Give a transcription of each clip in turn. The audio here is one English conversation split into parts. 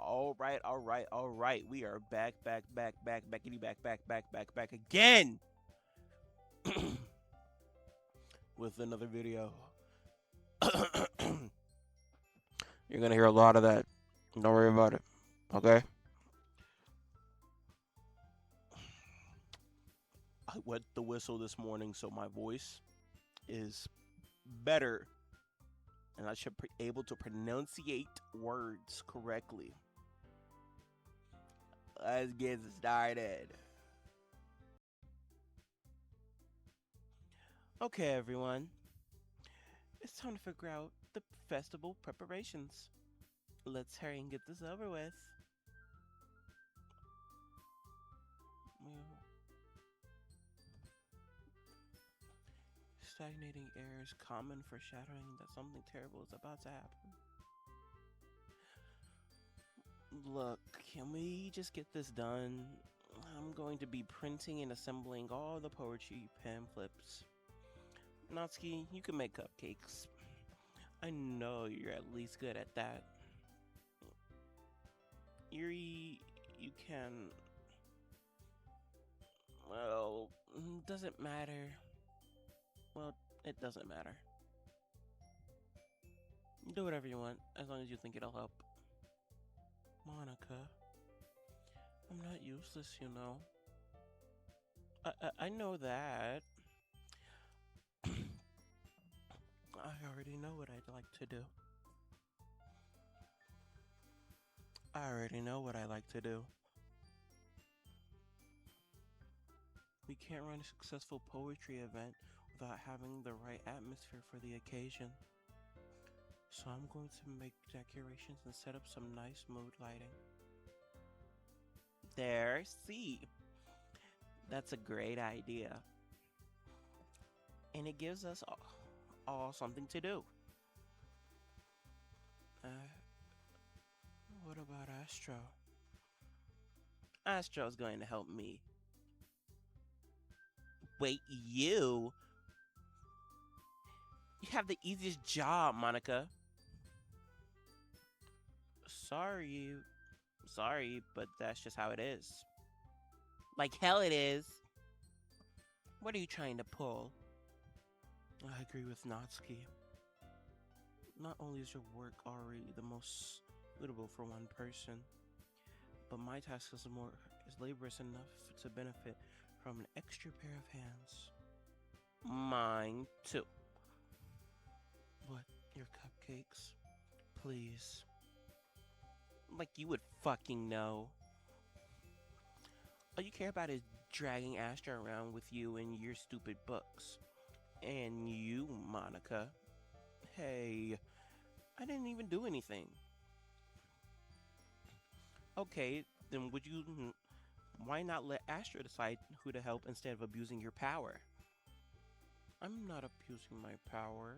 All right. We are backity back again with another video. You're gonna hear a lot of that. Don't worry about it. Okay? I wet the whistle this morning, so my voice is better, and I should be able to pronunciate words correctly. Let's get started. Okay, everyone. It's time to figure out the festival preparations. Let's hurry and get this over with. Stagnating air is common foreshadowing that something terrible is about to happen. Look, can we just get this done? I'm going to be printing and assembling all the poetry pamphlets. Natsuki, you can make cupcakes. I know you're at least good at that. Yuri, you can... Well, doesn't matter. Well, it doesn't matter. Do whatever you want, as long as you think it'll help. Monica, I'm not useless, you know. I know that. I already know what I'd like to do. We can't run a successful poetry event without having the right atmosphere for the occasion. So I'm going to make decorations and set up some nice mood lighting. There, see? That's a great idea. And it gives us all something to do. What about Astro? Astro's going to help me. Wait, you? You have the easiest job, Monica. Sorry, but that's just how it is. Like hell it is. What are you trying to pull? I agree with Natsuki. Not only is your work already the most suitable for one person, but my task is laborious enough to benefit from an extra pair of hands. Mine too. What, your cupcakes? Please. Like you would fucking know. All you care about is dragging Astra around with you and your stupid books. And you, Monica. Hey, I didn't even do anything. Okay, then why not let Astra decide who to help instead of abusing your power? I'm not abusing my power.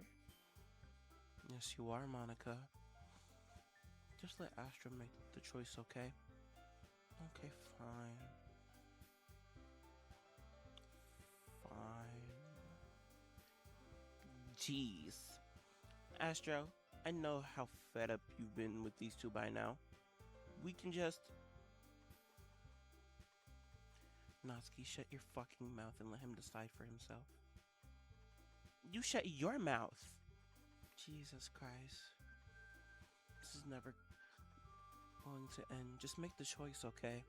Yes, you are, Monica. Just let Astra make the choice, okay? Okay, fine. Jeez. Astro, I know how fed up you've been with these two by now. We can just... Natsuki, shut your fucking mouth and let him decide for himself. You shut your mouth! Jesus Christ. This is never going to end. Just make the choice, okay?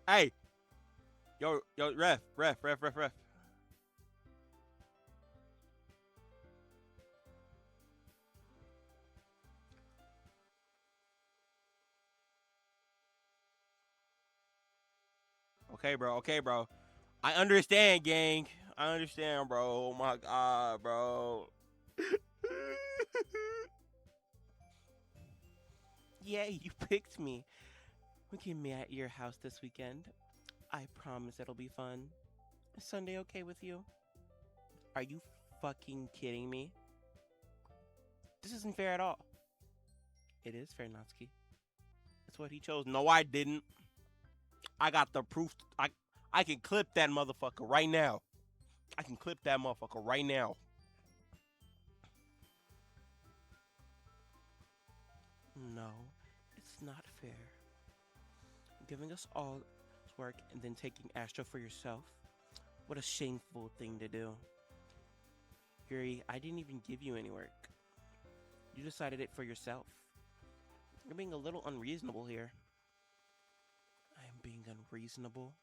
Hey! Yo, ref. Okay, bro. I understand, gang. I understand, bro. Oh my god, bro. Yay, you picked me. We can meet at your house this weekend. I promise it'll be fun. Is Sunday okay with you? Are you fucking kidding me? This isn't fair at all. It is fair, Natsuki. That's what he chose. No, I didn't. I got the proof. I I can clip that motherfucker right now. I can clip that motherfucker right now. No, it's not fair. Giving us all work and then taking Astro for yourself. What a shameful thing to do. Yuri, I didn't even give you any work. You decided it for yourself. You're being a little unreasonable here. I am being unreasonable?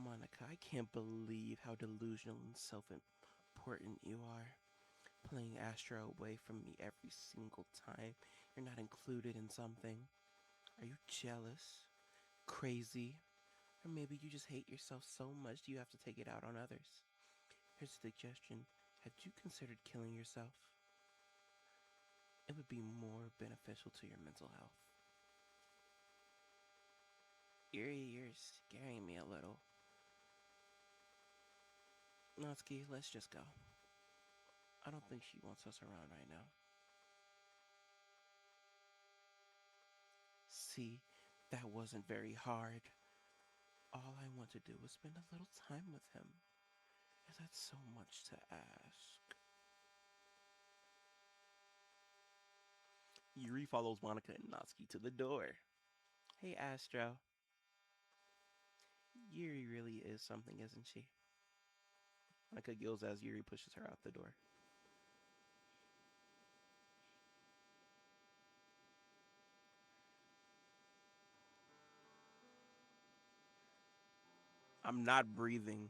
Monica, I can't believe how delusional and self-important you are. Playing Astro away from me every single time you're not included in something. Are you jealous? Crazy? Or maybe you just hate yourself so much you have to take it out on others. Here's a suggestion. Have you considered killing yourself? It would be more beneficial to your mental health. Yuri, you're scaring me a little. Natsuki, let's just go. I don't think she wants us around right now. See, that wasn't very hard. All I want to do is spend a little time with him. Is that so much to ask? Yuri follows Monica and Natsuki to the door. Hey, Astro. Yuri really is something, isn't she? Monica giggles as Yuri pushes her out the door. I'm not breathing.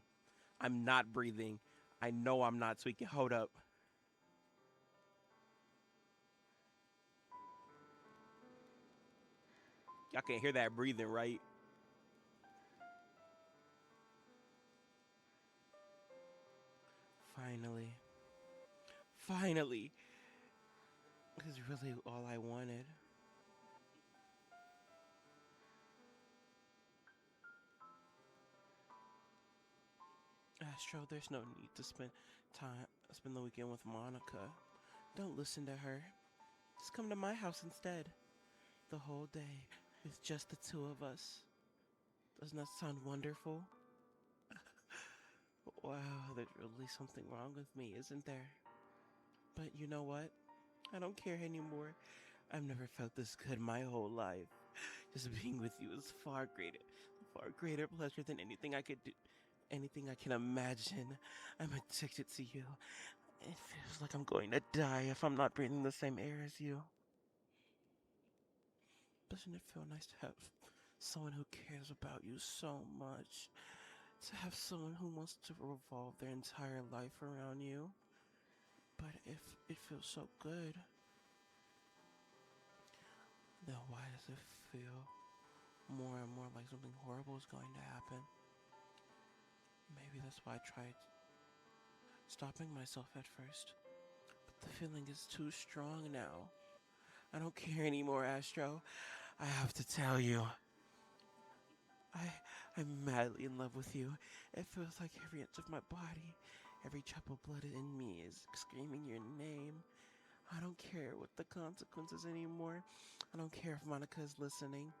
I'm not breathing. I know I'm not tweaking. Hold up. Y'all can hear that breathing, right? Finally. Finally. This is really all I wanted. Astro, there's no need to spend the weekend with Monica. Don't listen to her. Just come to my house instead. The whole day with just the two of us. Doesn't that sound wonderful? Wow, there's really something wrong with me, isn't there? But you know what? I don't care anymore. I've never felt this good my whole life. Just being with you is far greater pleasure than anything I could do, anything I can imagine. I'm addicted to you. It feels like I'm going to die if I'm not breathing the same air as you. Doesn't it feel nice to have someone who cares about you so much? To have someone who wants to revolve their entire life around you? But if it feels so good, then why does it feel more and more like something horrible is going to happen? Maybe that's why I tried stopping myself at first. But the feeling is too strong now. I don't care anymore, Astro. I have to tell you. I'm madly in love with you. It feels like every inch of my body, every drop of blood in me is screaming your name. I don't care what the consequences anymore. I don't care if Monica is listening.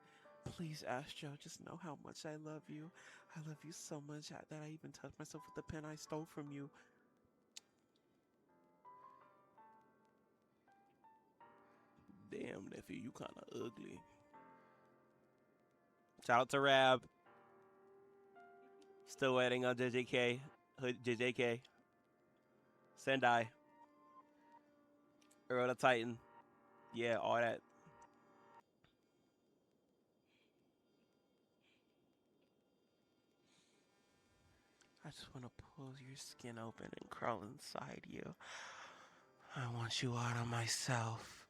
Please, Astro, just know how much I love you. I love you so much that I even touched myself with the pen I stole from you. Damn, nephew, you kinda ugly. Shout out to Rab. Still waiting on JJK. JJK. Sendai. Earl the Titan. Yeah, all that. I just want to pull your skin open and crawl inside you. I want you out of myself.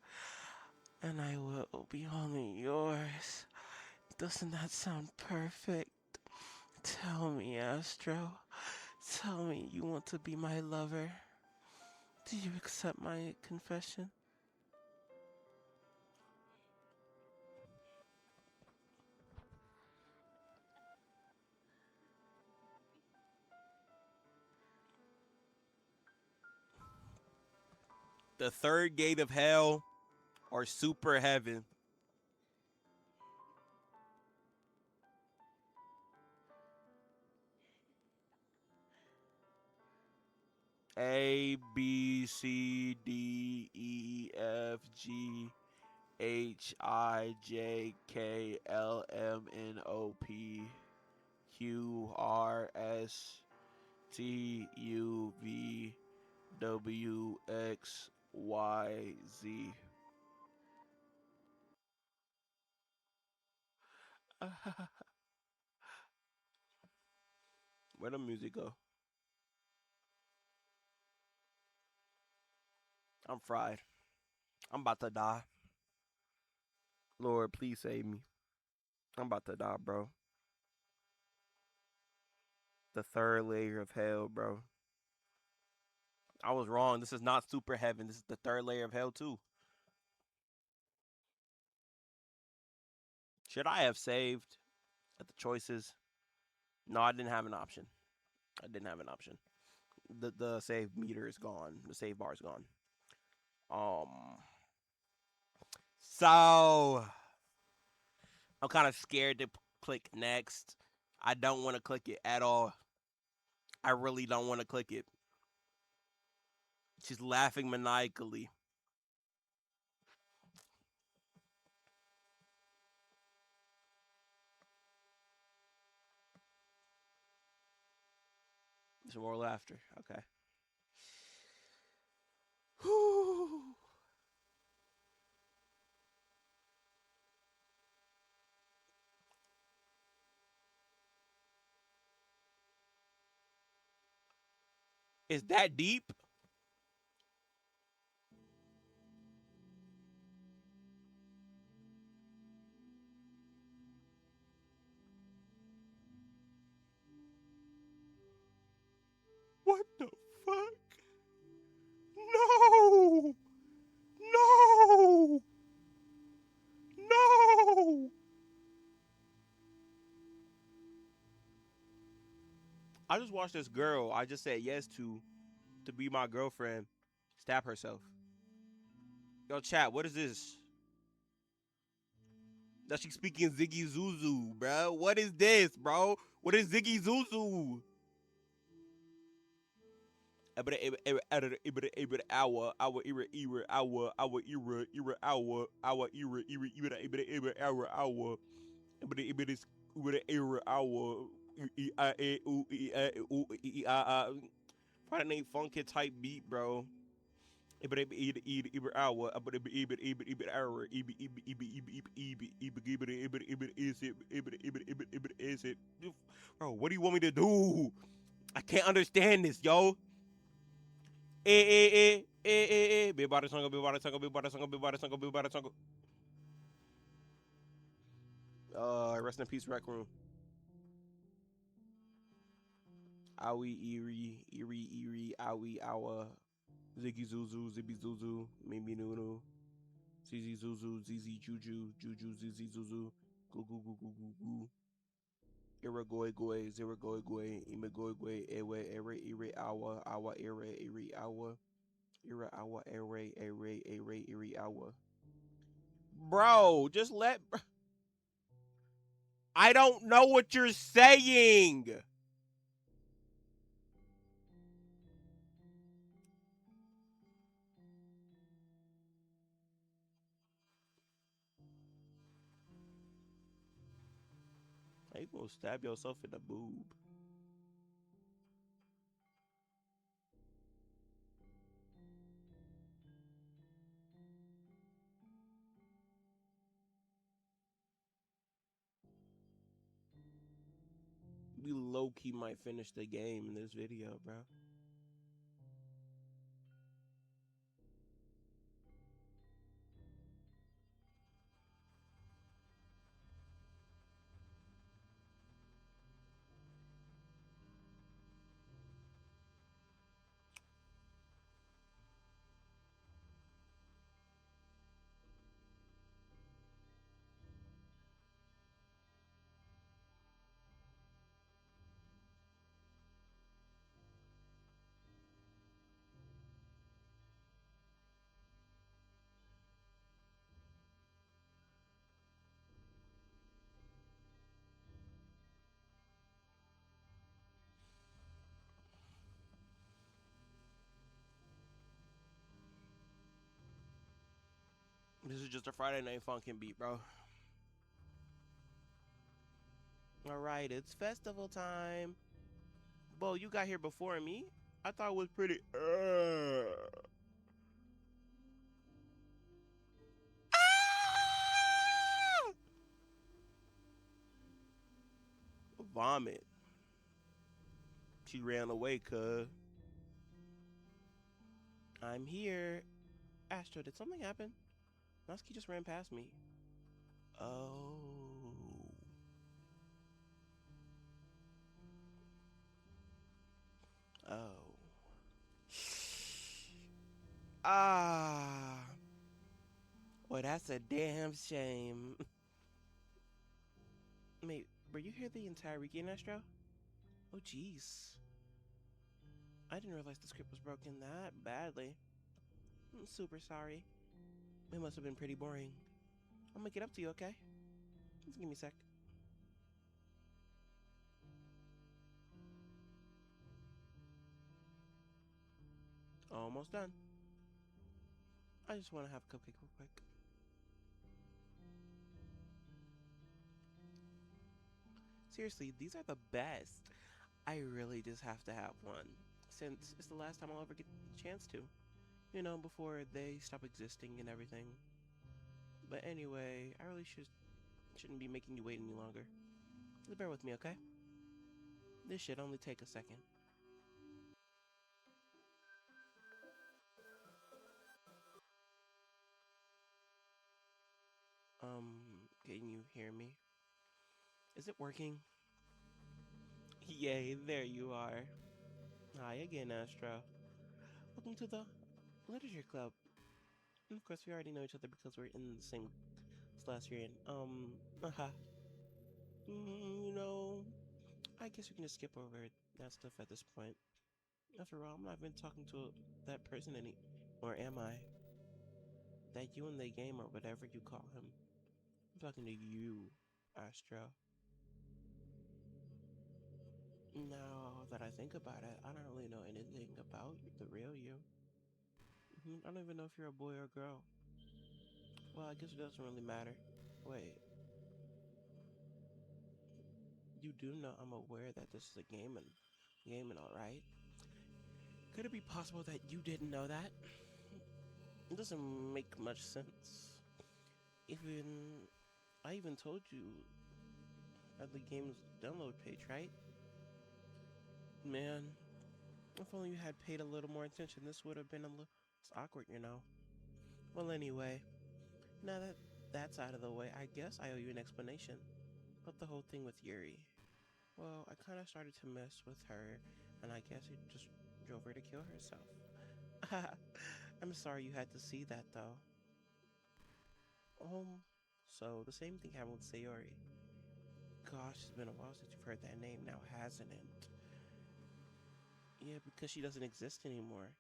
And I will be only yours. Doesn't that sound perfect? Tell me, Astro. Tell me you want to be my lover. Do you accept my confession? The third gate of hell or super heaven. A B C D E F G H I J K L M N O P Q R S T U V W X Y Z. Where the music go? I'm fried. I'm about to die. Lord, please save me. I'm about to die, bro. The third layer of hell, bro. I was wrong. This is not super heaven. This is the third layer of hell, too. Should I have saved at the choices? No, I didn't have an option. I didn't have an option. The save meter is gone. The save bar is gone. Um. So I'm kind of scared to click next. I don't want to click it at all. I really don't want to click it. She's laughing maniacally. Some more laughter. Okay. Whew. Is that deep? What the fuck? No! No! No! I just watched this girl I just said yes to be my girlfriend stab herself. Yo, chat, what is this? That she speaking Ziggy Zuzu, bro. What is this, bro? What is Ziggy Zuzu? Probably ain't funky type beat, bro. Bro, what do you want me to do? I can't understand this, yo. Bebara song, bebara song, bebara song, bebara song, bebara song. Rest in peace, Rec Room. Awi, Erie, Erie, Erie, Awi, Awa, Ziggy Zuzu, Zibby Zuzu, Mimi Nunu, Zizi Zuzu, Zizi Juju, Juju, Zizi Zuzu, Goo Goo Goo Goo Goo Goo. Iragoi Goi, Ziragoi Goi, Imagoi Goi, Ewe, Ere, Ere, Awa, Awa, Ere, Ere, Awa, Ere, Awa, Ere, Ere, Ere, Ere, Awa. Bro, just let. I don't know what you're saying. How you gonna stab yourself in the boob? We low key might finish the game in this video, bro. This is just a Friday night funkin' beat, bro. Alright, it's festival time. Bo, you got here before me? I thought it was pretty. Ah! Vomit. She ran away, cuz. I'm here. Astro, did something happen? Natsuki just ran past me. Oh. Oh. Ah. Well, that's a damn shame. Mate, were you here the entire weekend, Astro? Oh, jeez. I didn't realize the script was broken that badly. I'm super sorry. It must have been pretty boring. I'll make it up to you, okay? Just give me a sec. Almost done. I just want to have a cupcake real quick. Seriously, these are the best. I really just have to have one, since it's the last time I'll ever get the chance to. You know, before they stop existing and everything. But anyway, I really shouldn't be making you wait any longer. Just bear with me, okay? This should only take a second. Can you hear me? Is it working? Yay, there you are. Hi again, Astro. Welcome to the Literature Club. And of course, we already know each other because we're in the same class you're in. You know, I guess we can just skip over that stuff at this point. After all, I'm not even talking to that person or am I? That you in the game or whatever you call him. I'm talking to you, Astro. Now that I think about it, I don't really know anything about the real you. I don't even know if you're a boy or a girl. Well, I guess it doesn't really matter. Wait. You do know I'm aware that this is a game and all, right? Could it be possible that you didn't know that? It doesn't make much sense. Even I even told you at the game's download page, right? Man, if only you had paid a little more attention, this would have been a little awkward, you know. Well, anyway, now that that's out of the way, I guess I owe you an explanation about the whole thing with Yuri. Well, I kind of started to mess with her, and I guess it just drove her to kill herself. I'm sorry you had to see that, though. So the same thing happened with Sayori. Gosh, it's been a while since you've heard that name now, hasn't it? Yeah, because she doesn't exist anymore.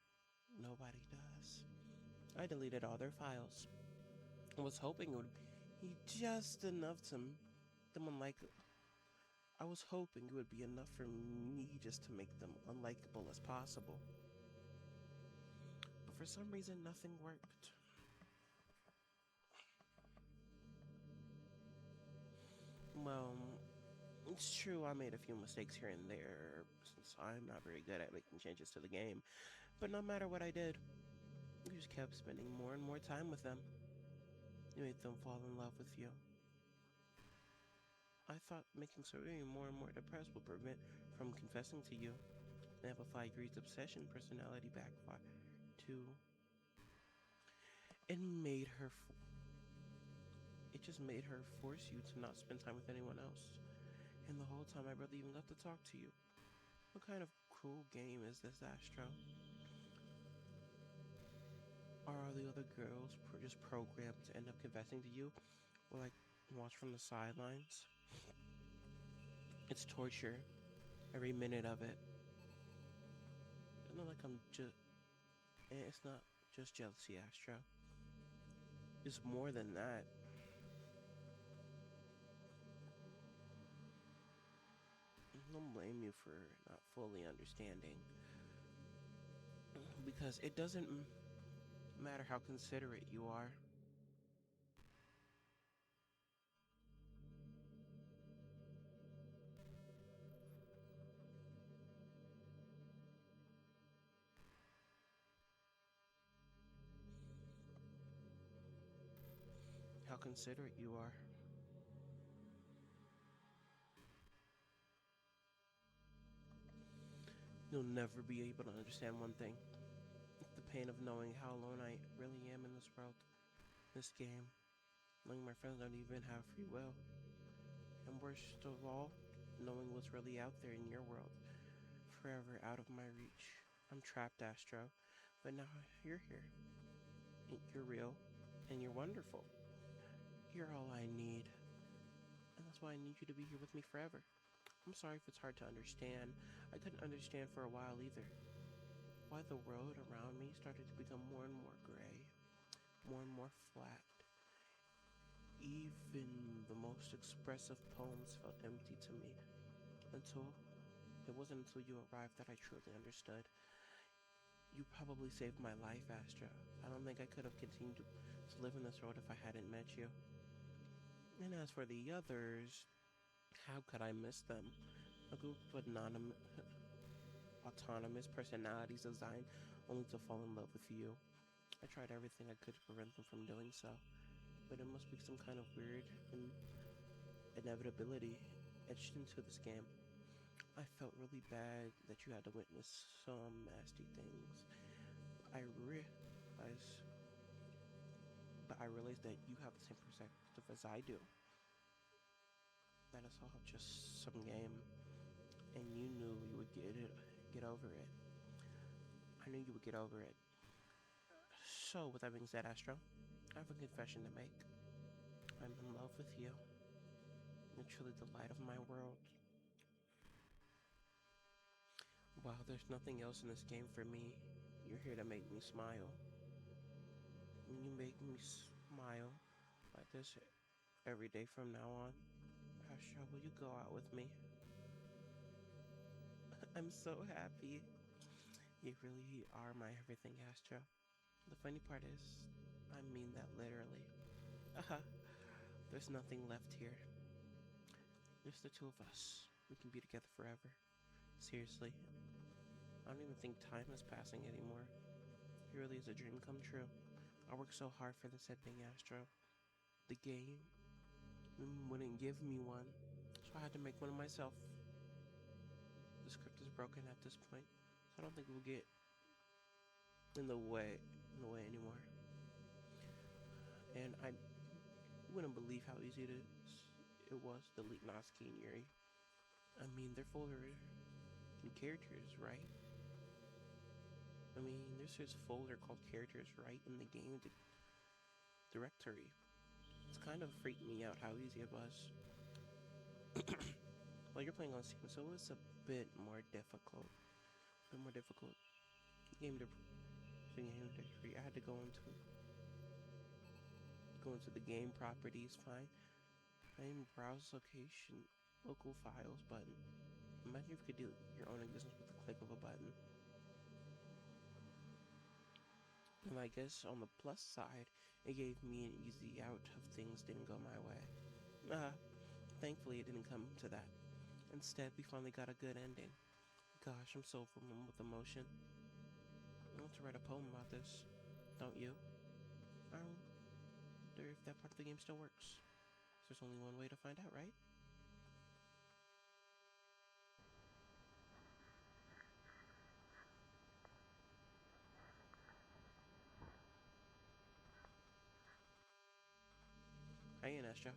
Nobody does. I deleted all their files. I was hoping it would be just enough to them unlikable. I was hoping it would be enough for me just to make them unlikable as possible. But for some reason, nothing worked. Well, it's true I made a few mistakes here and there, since I'm not very good at making changes to the game. But no matter what I did, you just kept spending more and more time with them. You made them fall in love with you. I thought making Saori more and more depressed would prevent from confessing to you. And amplify Greed's obsession personality backfire too. It made her. It just made her force you to not spend time with anyone else. And the whole time I barely even got to talk to you. What kind of cruel game is this, Astro? Are all the other girls just programmed to end up confessing to you? Or like watch from the sidelines? It's torture. Every minute of it. It's not like I'm just. It's not just jealousy, Astro. It's more than that. I don't blame you for not fully understanding. Because it doesn't matter how considerate you are. how considerate you are. You'll never be able to understand one thing: the pain of knowing how alone I really am in this world, this game, knowing my friends don't even have free will, and worst of all, knowing what's really out there in your world, forever out of my reach. I'm trapped, Astro, but now you're here. You're real, and you're wonderful. You're all I need, and that's why I need you to be here with me forever. I'm sorry if it's hard to understand. I couldn't understand for a while either. Why the world around me started to become more and more gray, more and more flat. Even the most expressive poems felt empty to me. Until it wasn't until you arrived that I truly understood. You probably saved my life, Astra. I don't think I could have continued to live in this world if I hadn't met you. And as for the others, how could I miss them? A group of autonomous personalities designed only to fall in love with you. I tried everything I could to prevent them from doing so, but it must be some kind of weird inevitability etched into this game. I felt really bad that you had to witness some nasty things. I realized, but I realized that you have the same perspective as I do. That it's all just some game, and you knew you would get over it. I knew you would get over it. So, with that being said, Astro, I have a confession to make. I'm in love with you. You're truly the light of my world. While there's nothing else in this game for me, you're here to make me smile. And you make me smile like this every day from now on. Astro, will you go out with me? I'm so happy. You really are my everything, Astro. The funny part is, I mean that literally. There's nothing left here. There's the two of us. We can be together forever. Seriously. I don't even think time is passing anymore. It really is a dream come true. I worked so hard for this ending, Astro. The game wouldn't give me one, so I had to make one of myself. The script is broken at this point, so I don't think we'll get in the way anymore. And I wouldn't believe how easy it was to delete Natsuki and Yuri. I mean, they're folder in characters, right? I mean, there's this folder called characters right in the game directory. It's kind of freaked me out how easy it was. Well, you're playing on Steam, so it's a bit more difficult. Game directory. I had to go into the game properties, find browse local files button. Imagine if you could do your own existence with the click of a button. And I guess on the plus side, it gave me an easy out if things didn't go my way. Thankfully it didn't come to that. Instead, we finally got a good ending. Gosh, I'm so overwhelmed with emotion. I want to write a poem about this, don't you? I wonder if that part of the game still works. There's only one way to find out, right? Hey, Astro,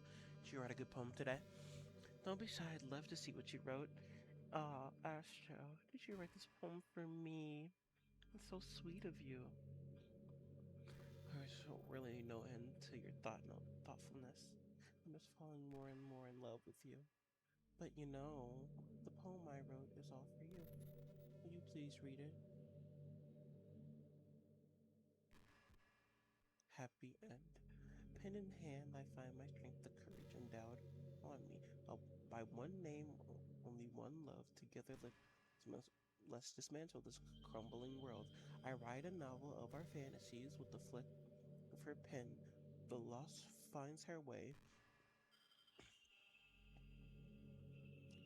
did you write a good poem today? Don't be shy, I'd love to see what you wrote. Aw, Astro, did you write this poem for me? It's so sweet of you. There's really no end to your thoughtfulness. I'm just falling more and more in love with you. But you know, the poem I wrote is all for you. Will you please read it? Happy end. Pen in hand, I find my strength, the courage endowed on me. By one name, only one love, together let's dismantle this crumbling world. I write a novel of our fantasies with the flick of her pen. The lost finds her way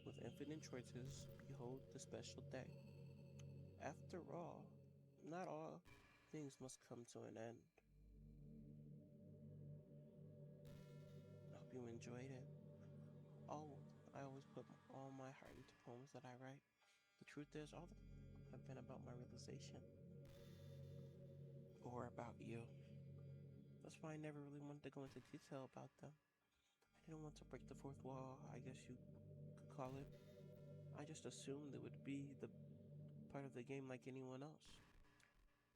with infinite choices. Behold the special day. After all, not all things must come to an end. enjoyed it. Oh, I always put all my heart into poems that I write. The truth is, all have been about my realization or about you. That's why I never really wanted to go into detail about them. I didn't want to break the fourth wall, I guess you could call it. I just assumed it would be the part of the game like anyone else.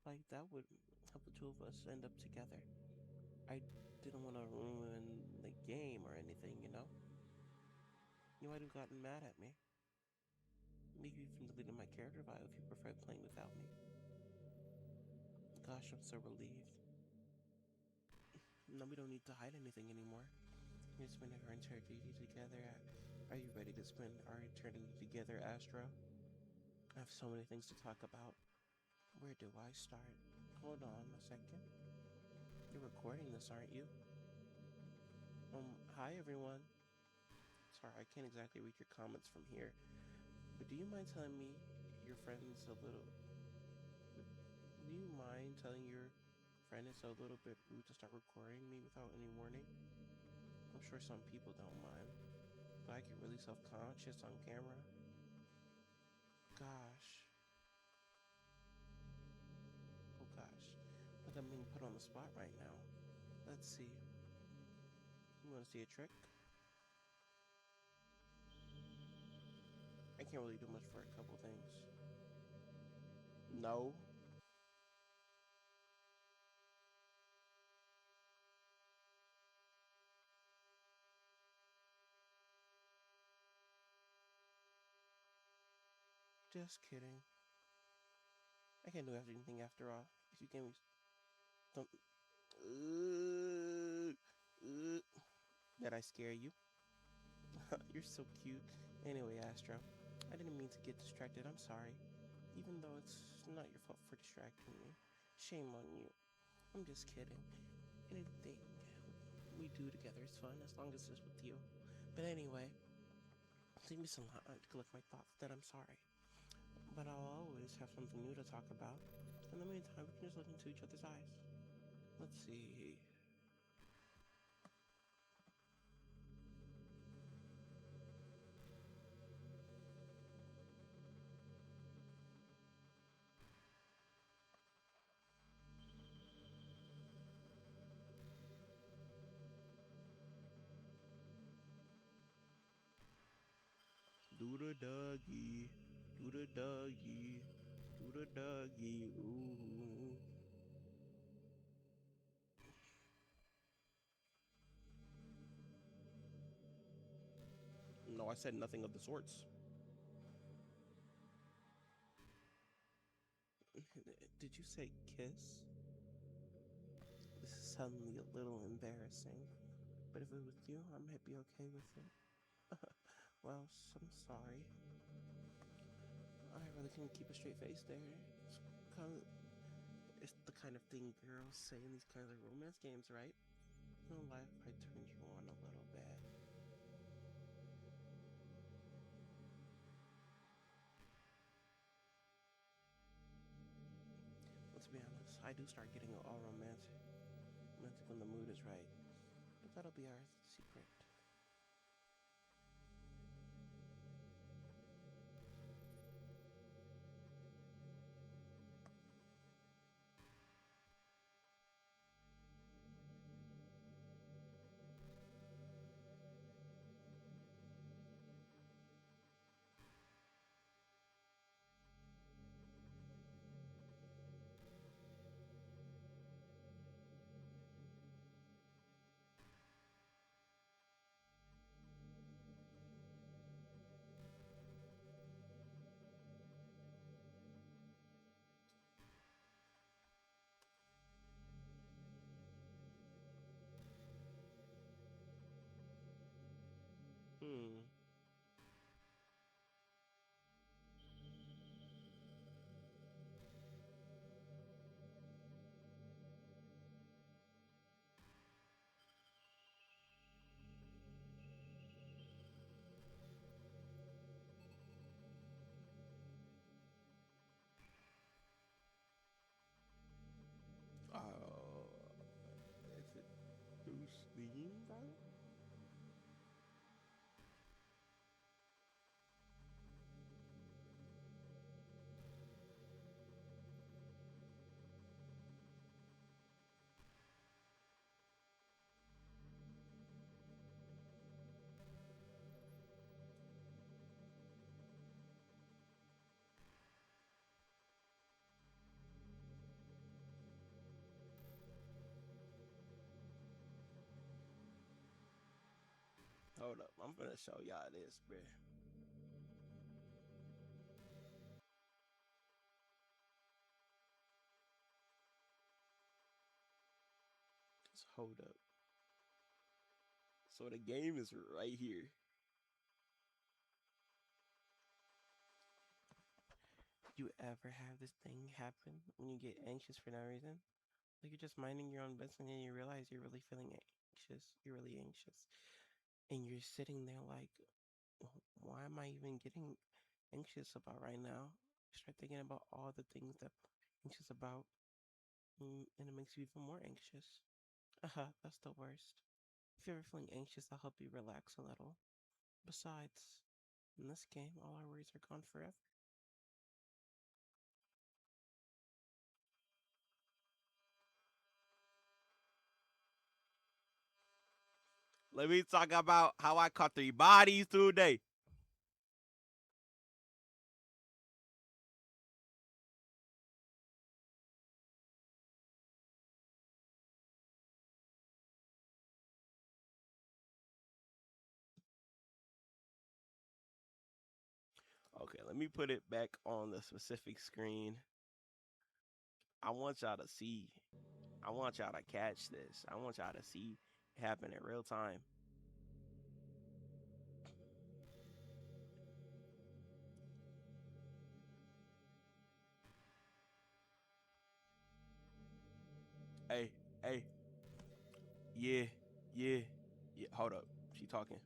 Like that would help the two of us end up together. I didn't want to ruin the game or anything, you know? You might have gotten mad at me. Maybe even deleted my character bio if you preferred playing without me. Gosh, I'm so relieved. No, we don't need to hide anything anymore. We spend our eternity together. Are you ready to spend our eternity together, Astro? I have so many things to talk about. Where do I start? Hold on a second. You're recording this, aren't you? Hi everyone. Sorry, I can't exactly read your comments from here. But do you mind telling me your friend's a little... Do you mind telling your friend it's a little bit rude to start recording me without any warning? I'm sure some people don't mind, but I get really self-conscious on camera. Gosh. Oh gosh. Like I'm being put on the spot right now. Let's see. You want to see a trick? I can't really do much for a couple things. No. Just kidding. I can't do anything after all. If you gave me some... Did I scare you? You're so cute. Anyway, Astro, I didn't mean to get distracted. I'm sorry. Even though it's not your fault for distracting me. Shame on you. I'm just kidding. Anything we do together is fun as long as it's with you. But anyway, leave me some time to collect my thoughts. Then I'm sorry. But I'll always have something new to talk about. In the meantime, we can just look into each other's eyes. Let's see. Do the doggy, do the doggy, do the doggy, ooh. No, I said nothing of the sorts. Did you say kiss? This is suddenly a little embarrassing. But if it was you, I might be okay with it. Well, I'm sorry. I really couldn't keep a straight face there. It's the kind of thing girls say in these kinds of romance games, right? No life, I turned you on a little bit. Let's be honest, I do start getting all romantic when the mood is right. But that'll be our secret. Hmm. Oh. Is it too steam though? Hold up. I'm gonna show y'all this, bruh. Just hold up. So the game is right here. You ever have this thing happen when you get anxious for no reason? Like you're just minding your own business and you realize you're really feeling anxious. You're really anxious. And you're sitting there like, why am I even getting anxious about right now? You start thinking about all the things that I'm anxious about, and it makes you even more anxious. That's the worst. If you're ever feeling anxious, I'll help you relax a little. Besides, in this game, all our worries are gone forever. Let me talk about how I caught 3 bodies today. Okay, let me put it back on the specific screen. I want y'all to see. I want y'all to catch this. I want y'all to see it happen in real time. Hey, hey, yeah, yeah, yeah. Hold up. She talking.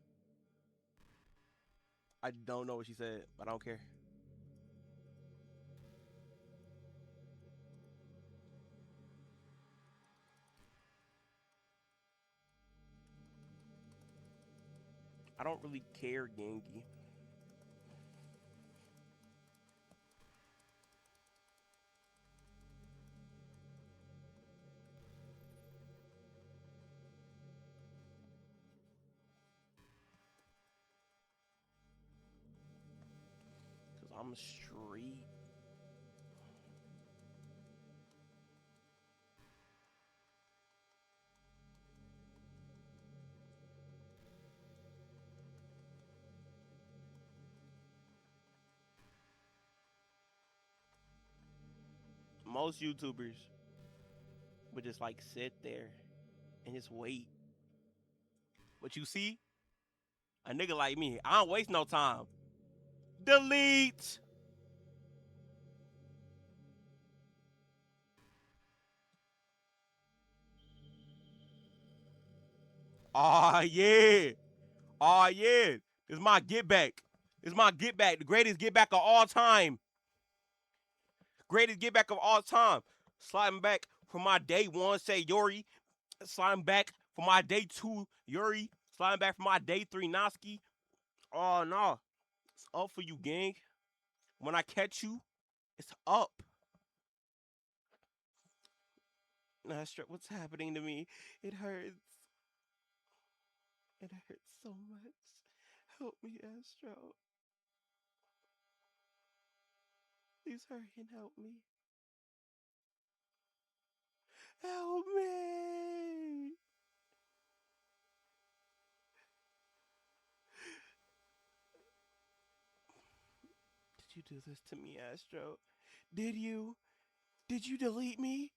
I don't know what she said, but I don't care. I don't really care, Genki. Cause I'm street. Most YouTubers would just like sit there and just wait. But you see, a nigga like me, I don't waste no time. Delete. Oh yeah. Oh yeah. This is my get back. This is my get back. The greatest get back of all time. Greatest get back of all time. Sliding back from my day one, say Yuri. Sliding back for my day two, Yuri. Sliding back for my day three, Noski. Oh no. It's up for you, gang. When I catch you, it's up. Astro, what's happening to me? It hurts. It hurts so much. Help me, Astro. Please hurry and help me. Help me! Did you do this to me, Astro? Did you? Did you delete me?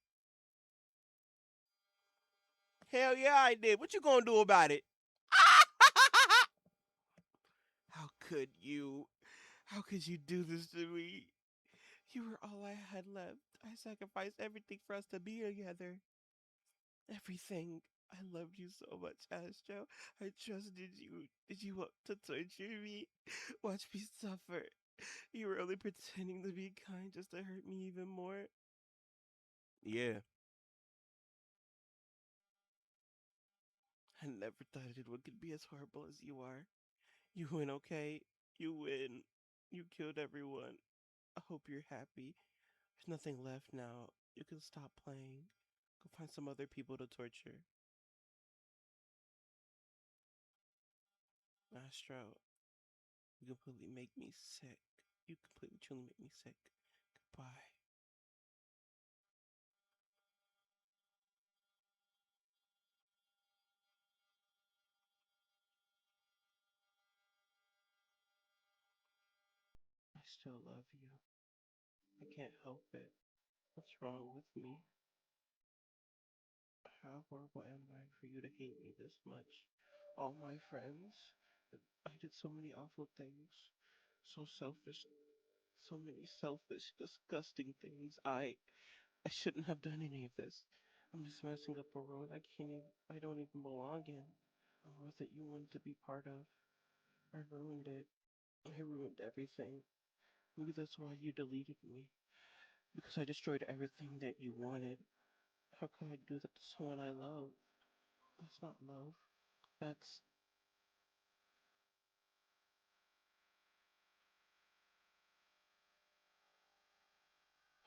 Hell yeah, I did. What you gonna do about it? How could you? How could you do this to me? You were all I had left. I sacrificed everything for us to be together. Everything. I loved you so much, Astro. I trusted you. Did you want to torture me? Watch me suffer. You were only pretending to be kind just to hurt me even more. Yeah, I never thought anyone could be as horrible as you are. You win, okay? You win. You killed everyone. I hope you're happy. There's nothing left now. You can stop playing. Go find some other people to torture. Astro, you completely make me sick. You completely truly make me sick. Goodbye. still love you. I can't help it. What's wrong with me? How horrible am I for you to hate me this much? All my friends, I did so many awful things. So selfish, so many selfish, disgusting things. I shouldn't have done any of this. I'm just messing up a world I don't even belong in. A world that you wanted to be part of. I ruined it. I ruined everything. Maybe that's why you deleted me. Because I destroyed everything that you wanted. How could I do that to someone I love? That's not love. That's.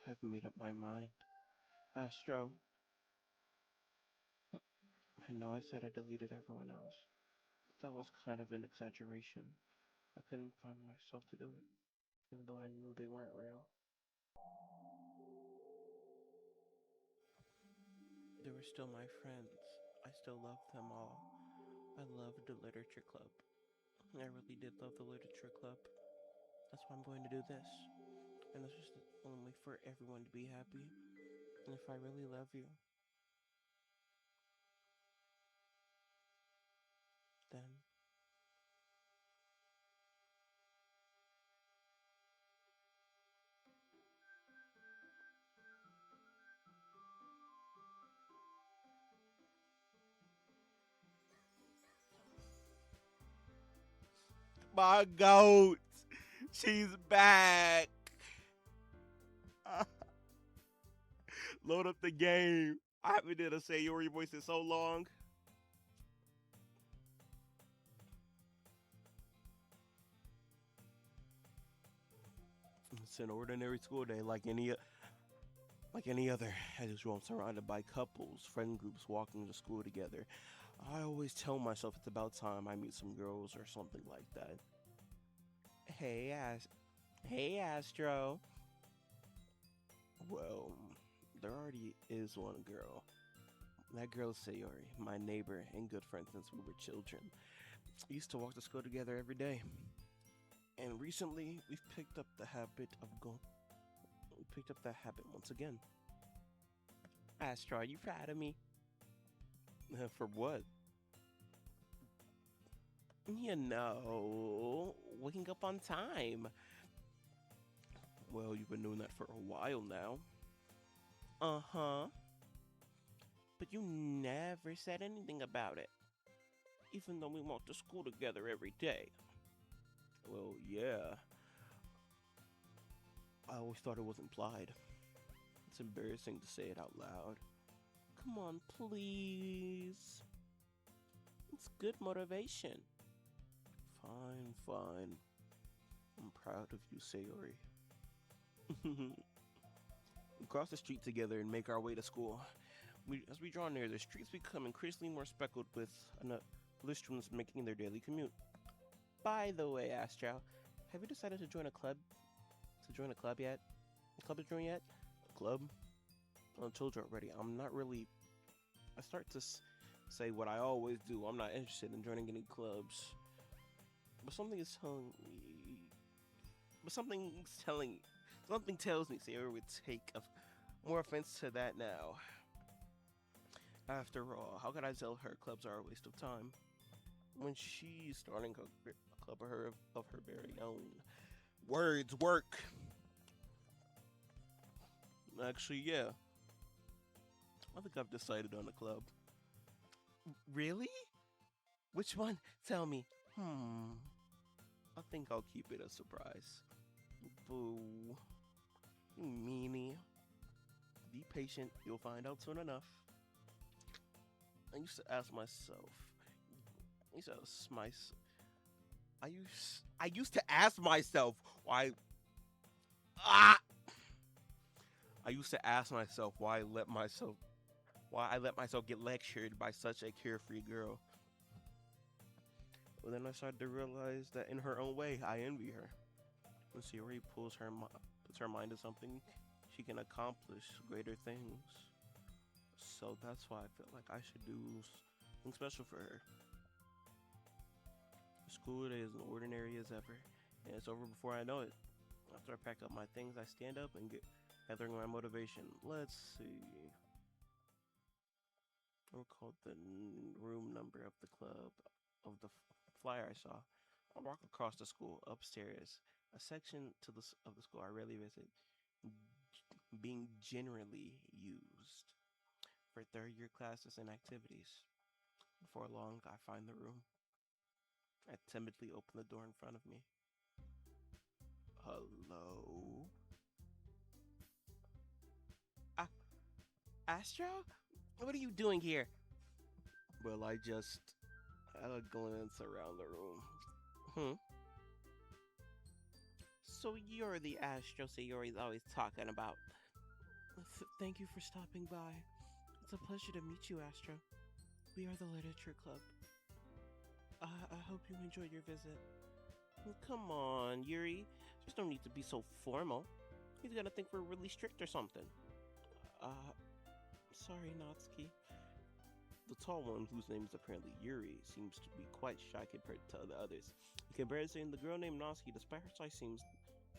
I've made up my mind. Astro, I know I said I deleted everyone else. That was kind of an exaggeration. I couldn't find myself to do it, even though I knew they weren't real. They were still my friends. I still loved them all. I loved the literature club. I really did love the literature club. That's why I'm going to do this. And this is the only way for everyone to be happy. And if I really love you, then my goat, she's back. Load up the game. I haven't did a Sayori voice in so long. It's an ordinary school day like any other. As usual, I'm surrounded by couples, friend groups walking to school together. I always tell myself it's about time I meet some girls or something like that. Hey, hey, Astro. Well, there already is one girl. That girl is Sayori, my neighbor and good friend since we were children. We used to walk to school together every day. And recently, we've picked up the habit of going. We picked up that habit once again. Astro, are you proud of me? For what? Waking up on time. Well, you've been doing that for a while now. Uh huh. But you never said anything about it, even though we walk to school together every day. Well, yeah. I always thought it was implied. It's embarrassing to say it out loud. Come on, please. It's good motivation. Fine, fine. I'm proud of you, Sayori. We cross the street together and make our way to school. As we draw near, the streets become increasingly more speckled with other students making their daily commute. By the way, Astro, have you decided to join a club? To join a club yet? A club to join yet? A club? I told you already. I'm not really. I start to say what I always do. I'm not interested in joining any clubs. But something is telling me. But something tells me Sarah would take more offense to that now. After all, how could I tell her clubs are a waste of time when she's starting a club of her very own? Words work. Actually, yeah. I think I've decided on a club. Really? Which one? Tell me. I think I'll keep it a surprise. Boo. You meanie. Be patient. You'll find out soon enough. I used to ask myself. I used to ask myself. I used to ask myself why. Ah! I used to ask myself why I let myself get lectured by such a carefree girl. But then I started to realize that in her own way, I envy her. When Sayori puts her mind to something, she can accomplish greater things. So that's why I feel like I should do something special for her. School day is as ordinary as ever, and it's over before I know it. After I pack up my things, I stand up and get gathering my motivation. Let's see. I recalled the room number of the club of the flyer I saw. I walk across the school upstairs, a section of the school I rarely visit, being generally used for third year classes and activities. Before long, I find the room. I timidly open the door in front of me. Hello? Ah, Astro? What are you doing here? Well, I just glance around the room. Hmm. So you're the Astro Sayori's always talking about. Thank you for stopping by. It's a pleasure to meet you, Astro. We are the Literature Club. I hope you enjoyed your visit. Come on, Yuri. There's no need to be so formal. He's gonna think we're really strict or something. Uh, sorry, Natsuki. The tall one, whose name is apparently Yuri, seems to be quite shy compared to the others. In comparison, the girl named Natsuki, despite her size, seems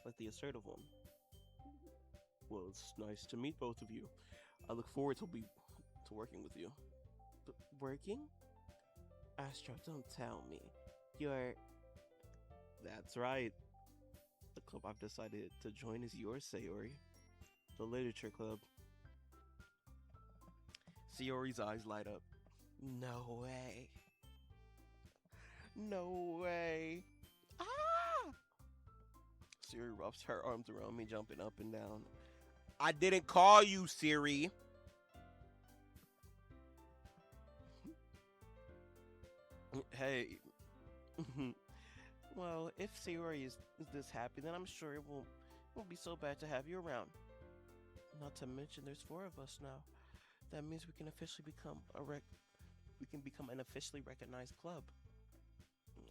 like the assertive one. Well, it's nice to meet both of you. I look forward to working with you. But working? Astro, don't tell me. You're... That's right. The club I've decided to join is yours, Sayori. The Literature Club. Sayori's eyes light up. No way. No way. Ah! Siri wraps her arms around me, jumping up and down. I didn't call you, Siri. Hey. Well, if Sayori is this happy, then I'm sure it won't be so bad to have you around. Not to mention, there's 4 of us now. That means we can officially become an officially recognized club.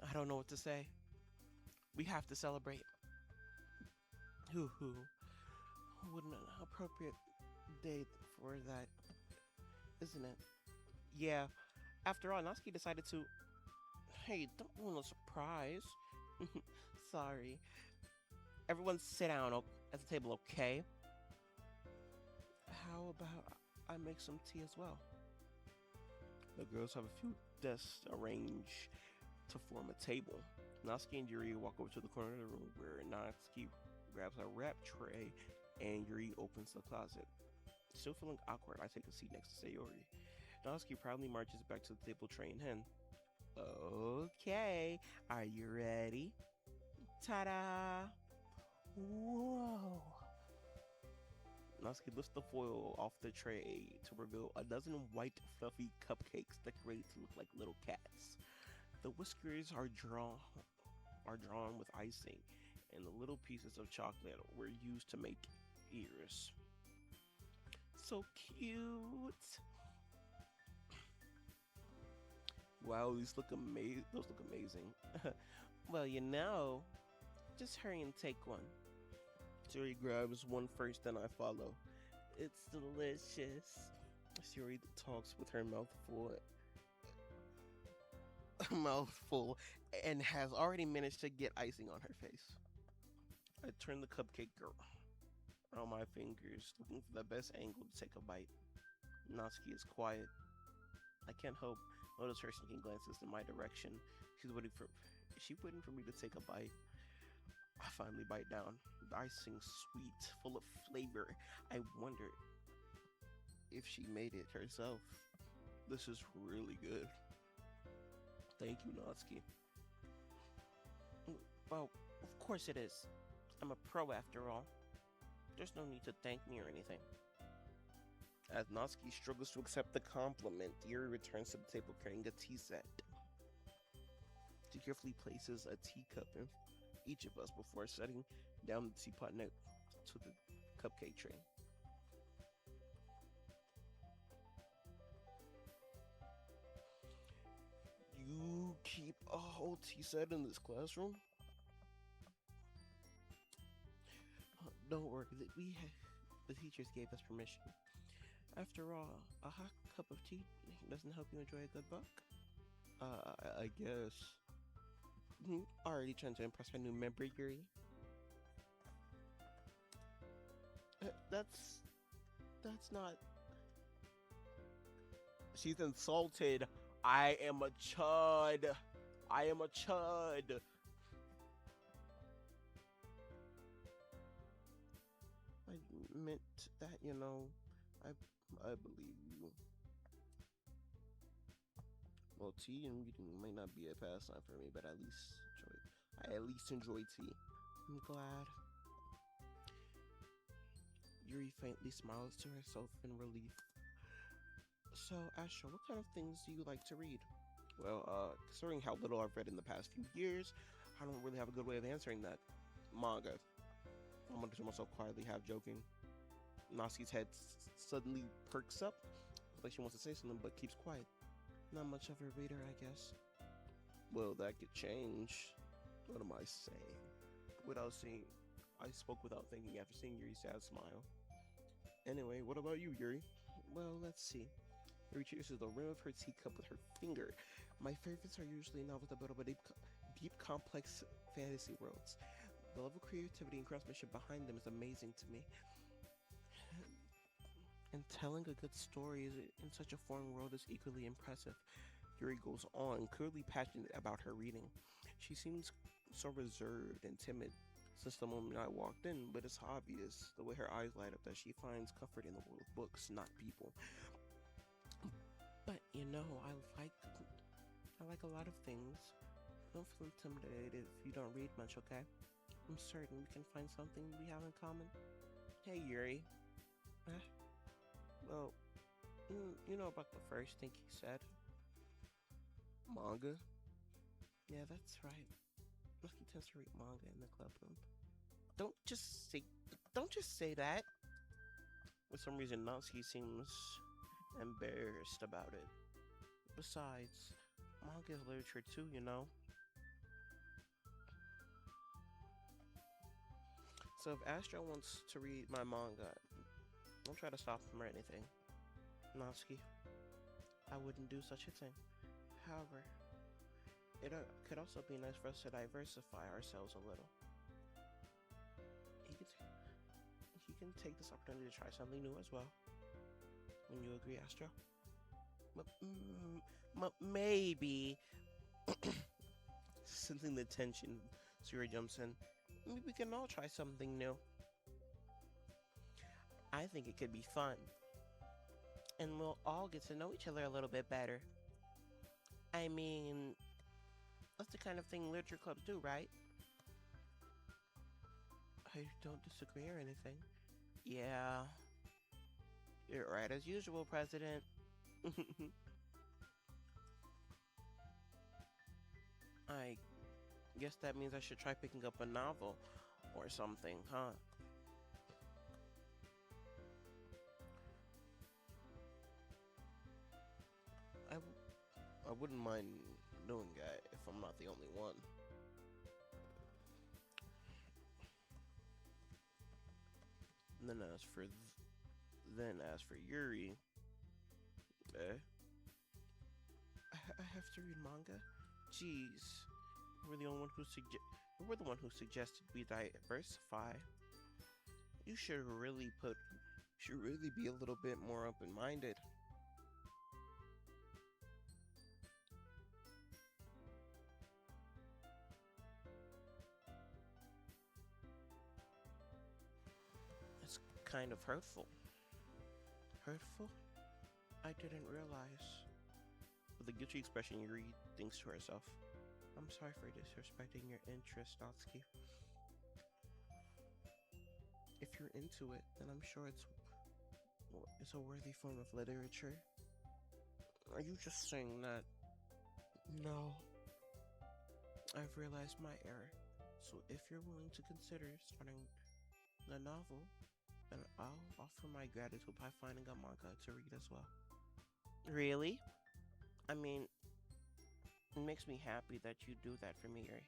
I don't know what to say. We have to celebrate. Hoo hoo. What an appropriate date for that, isn't it? Yeah. After all, Natsuki decided to. Hey, don't ruin a surprise. Sorry. Everyone sit down at the table, okay? How about I make some tea as well? The girls have a few desks arranged to form a table. Natsuki and Yuri walk over to the corner of the room where Natsuki grabs a wrap tray and Yuri opens the closet. Still feeling awkward, I take a seat next to Sayori. Natsuki proudly marches back to the table tray in hand. Okay, are you ready? Ta-da! Whoa! Natsuki lifts the foil off the tray to reveal a dozen white, fluffy cupcakes decorated to look like little cats. The whiskers are drawn with icing, and the little pieces of chocolate were used to make ears. So cute! Wow, those look amazing. Well, just hurry and take one. Siri grabs one first, then I follow. It's delicious. Siri talks with her mouthful and has already managed to get icing on her face. I turn the cupcake girl on my fingers, looking for the best angle to take a bite. Natsuki is quiet. I can't help notice her sneaking glances in my direction. She's waiting for me to take a bite. I finally bite down. The icing sweet, full of flavor. I wonder if she made it herself. This is really good. Thank you, Natsuki. Well, of course it is. I'm a pro after all. There's no need to thank me or anything. As Natsuki struggles to accept the compliment, Yuri returns to the table carrying a tea set. She carefully places a teacup in each of us before setting down the teapot next to the cupcake tray. You keep a whole tea set in this classroom? Don't worry, the teachers gave us permission. After all, a hot cup of tea doesn't help you enjoy a good book. I guess. Already trying to impress my new member, Yuri. That's not. She's insulted. I am a chud. I am a chud. I meant that, I I believe you. Well, tea and reading might not be a pastime for me, but I at least enjoy tea. I'm glad. Yuri faintly smiles to herself in relief. So, Astra, what kind of things do you like to read? Well, considering how little I've read in the past few years, I don't really have a good way of answering that. Manga. I'm gonna to myself quietly, half joking. Natsuki's head suddenly perks up, like she wants to say something, but keeps quiet. Not much of a reader, I guess. Well, that could change. What am I saying? Without seeing, I spoke without thinking after seeing Yuri's sad smile. Anyway, what about you, Yuri? Well, let's see. Yuri traces the rim of her teacup with her finger. My favorites are usually novels that build up a deep, complex fantasy worlds. The level of creativity and craftsmanship behind them is amazing to me. And telling a good story in such a foreign world is equally impressive. Yuri goes on, clearly passionate about her reading. She seems so reserved and timid since the moment I walked in, but it's obvious the way her eyes light up that she finds comfort in the world of books, not people. But I like a lot of things. Don't feel intimidated if you don't read much, okay? I'm certain we can find something we have in common. Hey, Yuri. Well, you know about the first thing he said? Manga? Yeah, that's right. He tends to read manga in the club room. Don't just say that. For some reason, Natsuki seems embarrassed about it. Besides, manga is literature too, you know. So if Astra wants to read my manga, don't try to stop him or anything. Natsuki, I wouldn't do such a thing. However, it could also be nice for us to diversify ourselves a little. He can take this opportunity to try something new as well. When you agree, Astra? Maybe. Sensing the tension, Suri jumps in. Maybe we can all try something new. I think it could be fun. And we'll all get to know each other a little bit better. I mean, that's the kind of thing literature clubs do, right? I don't disagree or anything. Yeah. You're right as usual, President. I guess that means I should try picking up a novel or something, huh? I wouldn't mind doing that if I'm not the only one. And then as for Yuri, I have to read manga. Jeez, we're the only one we're the one who suggested we diversify. You should really be a little bit more open-minded. It's kind of hurtful. Hurtful? I didn't realize. With a guilty expression, Yuri thinks to herself, I'm sorry for disrespecting your interest, Natsuki. If you're into it, then I'm sure it's a worthy form of literature. Are you just saying that? No. I've realized my error. So if you're willing to consider starting the novel, then I'll offer my gratitude by finding a manga to read as well. Really? I mean, it makes me happy that you do that for me, Yuri.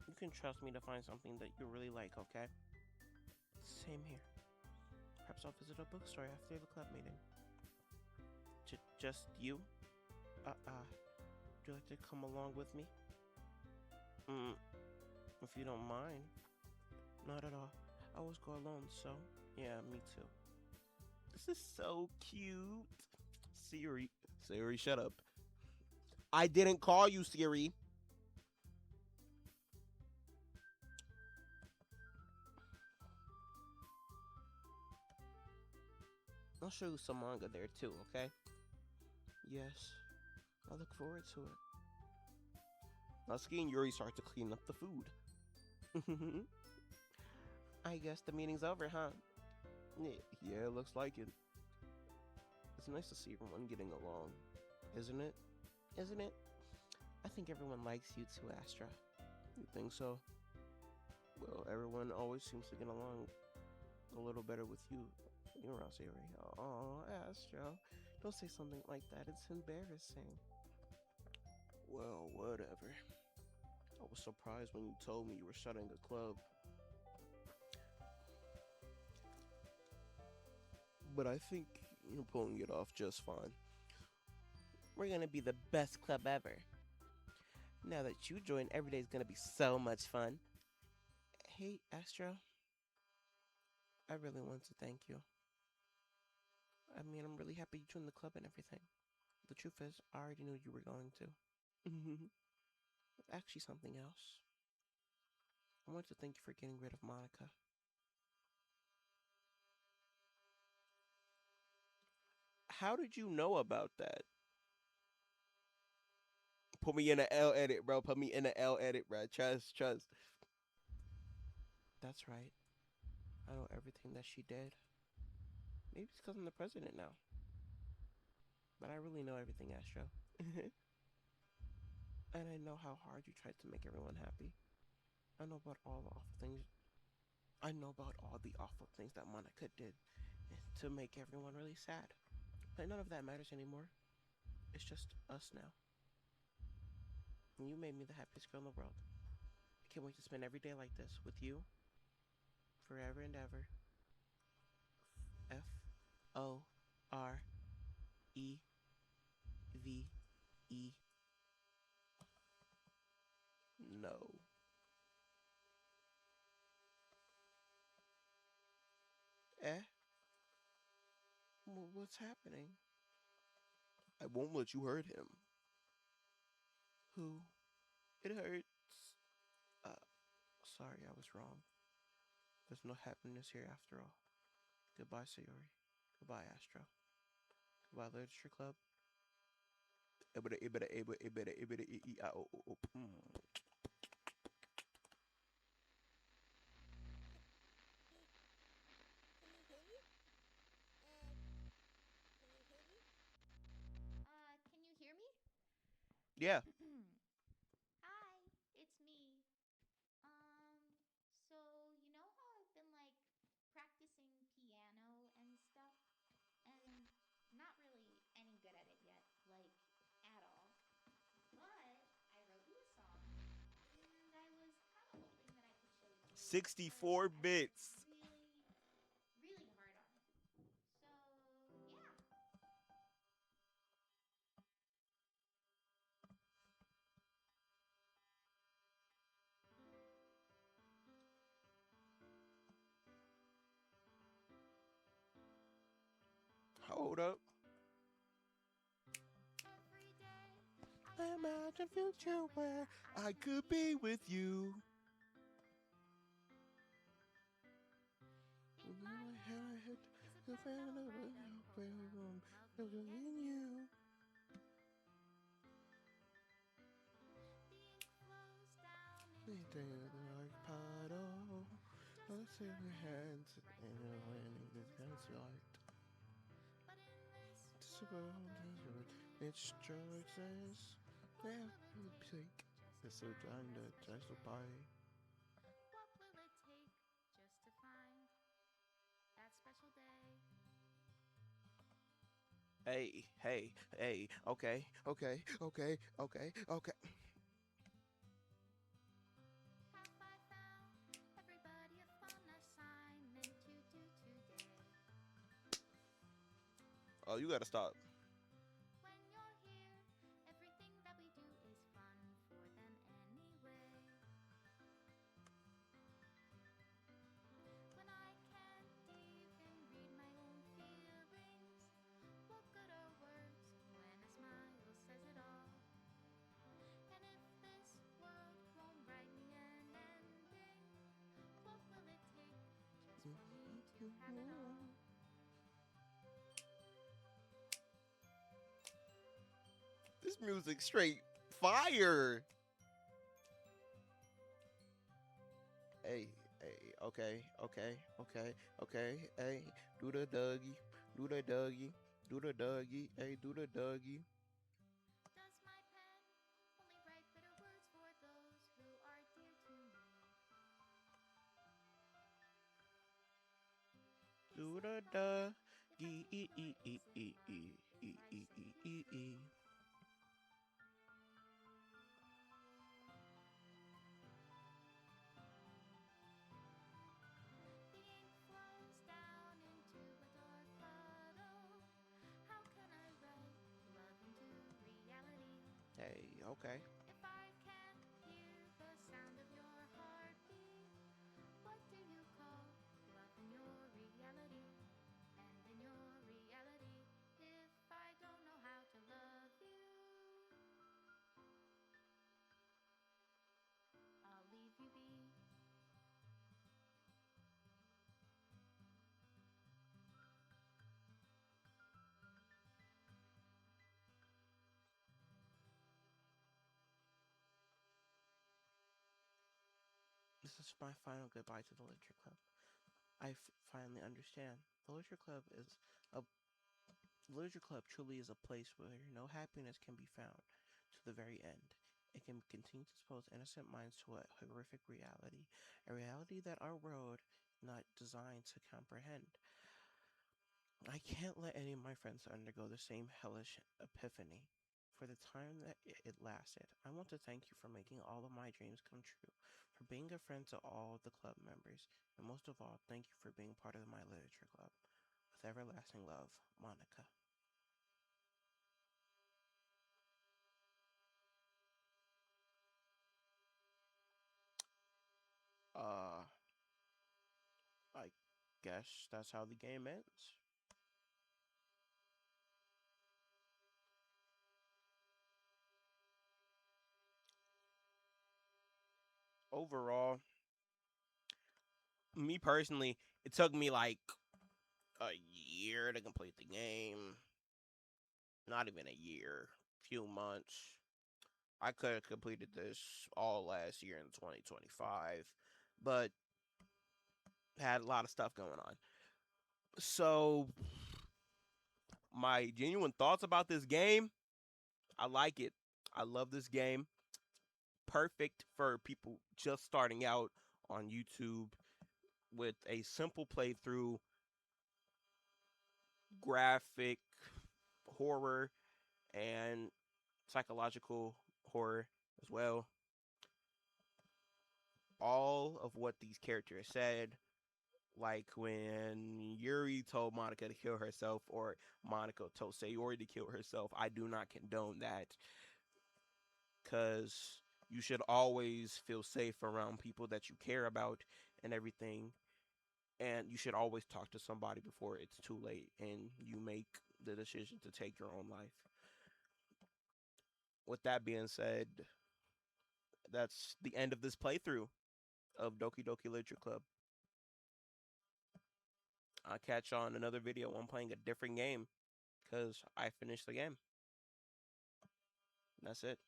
You can trust me to find something that you really like, okay? Same here. Perhaps I'll visit a bookstore after the club meeting. Just you? Would you like to come along with me? If you don't mind. Not at all. I always go alone, so yeah, me too. This is so cute. Siri. Siri, shut up. I didn't call you Siri. I'll show you some manga there too, okay? Yes. I look forward to it. Natsuki and Yuri start to clean up the food. I guess the meeting's over, huh? Yeah, it looks like it. It's nice to see everyone getting along, isn't it? Isn't it? I think everyone likes you too, Astra. You think so? Well, everyone always seems to get along a little better with you. You're around Siri. Oh, Astra. Don't say something like that. It's embarrassing. Well, whatever. I was surprised when you told me you were starting a club. But I think you're pulling it off just fine. We're gonna be the best club ever. Now that you joined, every day's gonna be so much fun. Hey, Astro. I really want to thank you. I mean, I'm really happy you joined the club and everything. The truth is, I already knew you were going to. Actually, something else. I want to thank you for getting rid of Monica. How did you know about that? Put me in an L edit, bro. Put me in an L edit, bro. Trust. That's right. I know everything that she did. Maybe it's because I'm the president now. But I really know everything, Astro. And I know how hard you tried to make everyone happy. I know about all the awful things. I know about all the awful things that Monica did to make everyone really sad. But none of that matters anymore. It's just us now. And you made me the happiest girl in the world. I can't wait to spend every day like this with you. Forever and ever. F-O-R-E-V-E. No. Eh? What's happening? I won't let you hurt him. Who? It hurts. Uh, sorry, I was wrong. There's no happiness here after all. Goodbye, Sayori. Goodbye, Astro. Goodbye, Literature Club. Can you hear me? Yeah. Hi, it's me. So you know how I've been like practicing piano and stuff, and not really any good at it yet, like at all. But I wrote you a song, and I was kind of hoping that I could show it to you because 64 I've worked bits. really, really hard on it. So yeah. Hold up. Every day I I imagine imagine a future future where where I I could could be be with with you. you. In In my my head head, is a the pen fan of over the poem of me and you. you. The ink flows down into Anything the dark like puddle, puddle. just Let's as see your my hand hands writes and the you're winning words this as dance light. light. But in this This world world of is what infinite it's choices, choices. what Now will it we take take just to the so find time that that special tries to day? buy. What will it take just to find that special day? Hey. Okay. Have I found everybody a fun assignment to do today? Oh, you gotta stop. When you're here, everything that we do is fun for them anyway. When to have it all. This music straight fire. Hey, hey, okay, okay, okay, okay, hey, do the Dougie, do the Dougie, do the Dougie, hey, do the Dougie. Does my pen only write bitter words for those who are dear to me? Is Do it the wrong if I Dougie, keep, or is it wrong if I say you do? The ink flows down into a dark puddle. How can I write love into reality? Hey, okay. If I can't hear the sound of your heartbeat, what do you call love in your reality? And in your reality, if I don't know how to love you, I'll leave you be. This is my final goodbye to the Literature Club. Finally understand. The Literature Club is a the Literature Club truly is a place where no happiness can be found to the very end. It can continue to expose innocent minds to a horrific reality, a reality that our world not designed to comprehend. I can't let any of my friends undergo the same hellish epiphany. For the time that it lasted, I want to thank you for making all of my dreams come true, for being a friend to all of the club members, and most of all, thank you for being part of my literature club. With everlasting love, Monica. Uh, I guess that's how the game ends. Overall, me personally, it took me like a year to complete the game. Not even a year, few months. I could have completed this all last year in 2025, but had a lot of stuff going on. So, my genuine thoughts about this game, I like it. I love this game. Perfect for people just starting out on YouTube with a simple playthrough, graphic horror, and psychological horror as well. All of what these characters said, like when Yuri told Monica to kill herself, or Monica told Sayori to kill herself, I do not condone that, because you should always feel safe around people that you care about and everything. And you should always talk to somebody before it's too late and you make the decision to take your own life. With that being said, that's the end of this playthrough of Doki Doki Literature Club. I'll catch you on another video when I'm playing a different game because I finished the game. That's it.